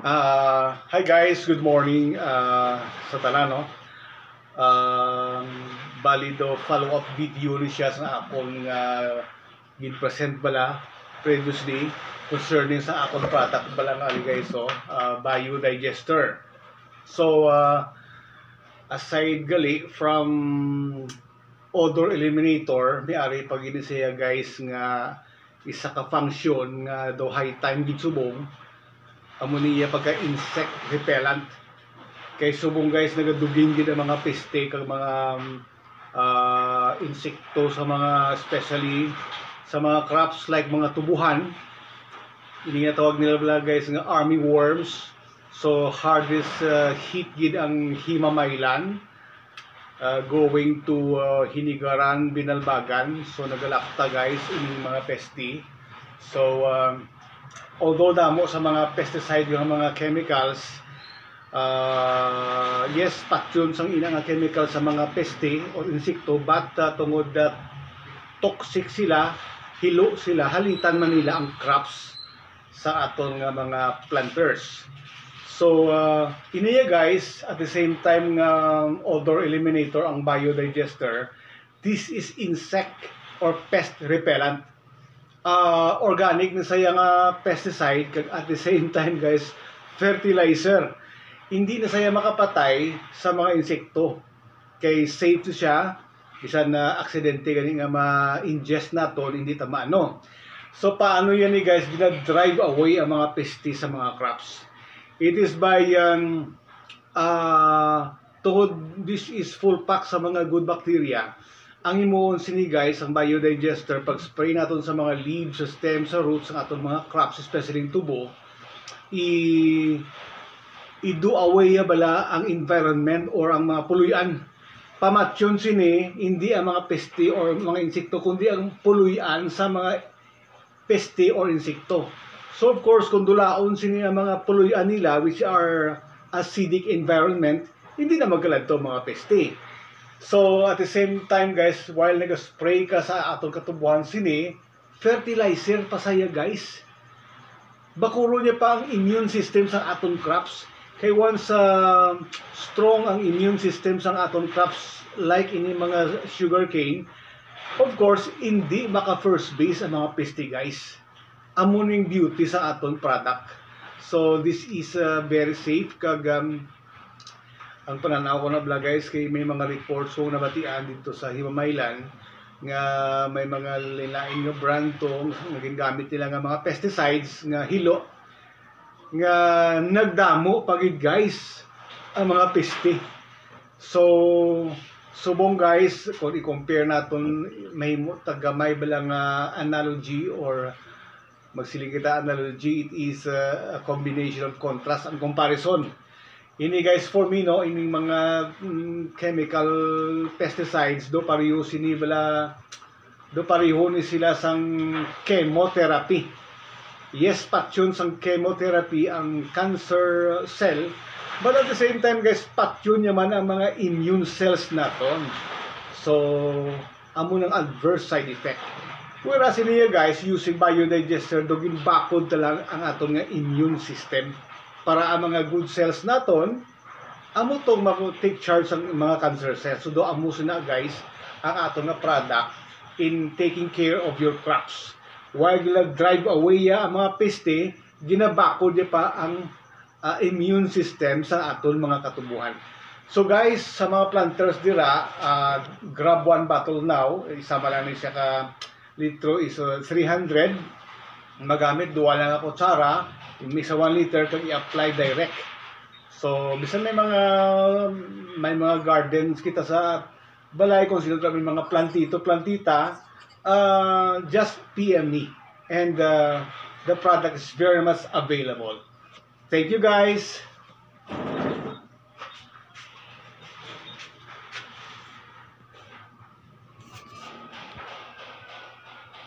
Hi guys, good morning sa tanan, no? Bali do follow-up video ni siya sa akong gin-present bala previously concerning sa akong product bala nga guys, so biodigester. So aside gali from odor eliminator, may ari pag siya guys nga isa ka function nga do high time gid subong amo niya pagka insect repellent kay subong guys nagadugin gid ang mga peste kag mga insekto sa mga especially sa mga crops like mga tubuhan. Ini nga tawag nila guys nga army worms. So hardest hit gid ang himamaylan going to hinigaran, binalbagan. So nagalakta guys ining mga peste. So although damo sa mga pesticide yung mga chemicals, yes, patyon sang ina nga chemical sa mga peste o insekto, but tungod toxic sila, hilo sila, halitan man nila ang crops sa aton nga mga planters. So iniya guys, at the same time nga odor eliminator ang biodigester, this is insect or pest repellent. Organic na saya nga pesticide kag at the same time guys fertilizer. Hindi na saya makapatay sa mga insekto kay safe siya bisan na aksidente gani nga ma-ingest naton hindi ta maano. So paano yan ni guys gina-drive away ang mga peste sa mga crops? It is by tuhod this is full pack sa mga good bacteria. Ang imuon sini guys, ang biodigester, pag spray natin sa mga leaves, sa stems, sa roots, ng atong mga crops, especially yung tubo, i-do away bala ang environment or ang mga puluyan. Pamatyon sini, hindi ang mga peste or mga insekto, kundi ang puluyan sa mga peste or insekto. So of course, kung dulaon sini ang mga puluyan nila, which are acidic environment, hindi na magkalad to mga peste. So at the same time guys, while nag-spray ka sa atong katubuhan sini, fertilizer pa saya guys. Bakuro niya pa ang immune system sa atong crops. Kay once strong ang immune system sa atong crops like ini mga sugarcane, of course hindi maka first base ang mga peste guys. Amuning beauty sa atong product. So this is very safe kag ang pananaw ko na bla guys kay may mga reports ko nabatian dito sa Himamaylan nga may mga lilain nga brand to naging gamit nila nga mga pesticides nga hilo nga nagdamo pagid guys ang mga peste. So subong guys kung i-compare naton may tagamay balang analogy or magsiling kita analogy, it is a combination of contrast and comparison. Ini guys for me no ining mga chemical pesticides do pareho ni sila sang chemotherapy. Yes, patyon sang chemotherapy ang cancer cell, but at the same time guys patyon naman ang mga immune cells naton. So amo ng adverse side effect. Whereas niya guys using biodigester dogin bakod talang ang aton nga immune system para ang mga good cells naton amo tong mag-take charge ang mga cancer cells. So do amo na guys ang ato nga product in taking care of your crops. While drive away ang mga peste, ginabakod niya pa ang immune system sa aton mga katubuhan. So guys, sa mga planters dira, grab one bottle now. Isama lang ni siya ka litro is 300. Magamit duwa lang ako kutsara. Mix sa 1 liter kag i-apply direct. So bisan may mga gardens kita sa balay kung sino may mga plantita, just PM me and the product is very much available. Thank you guys.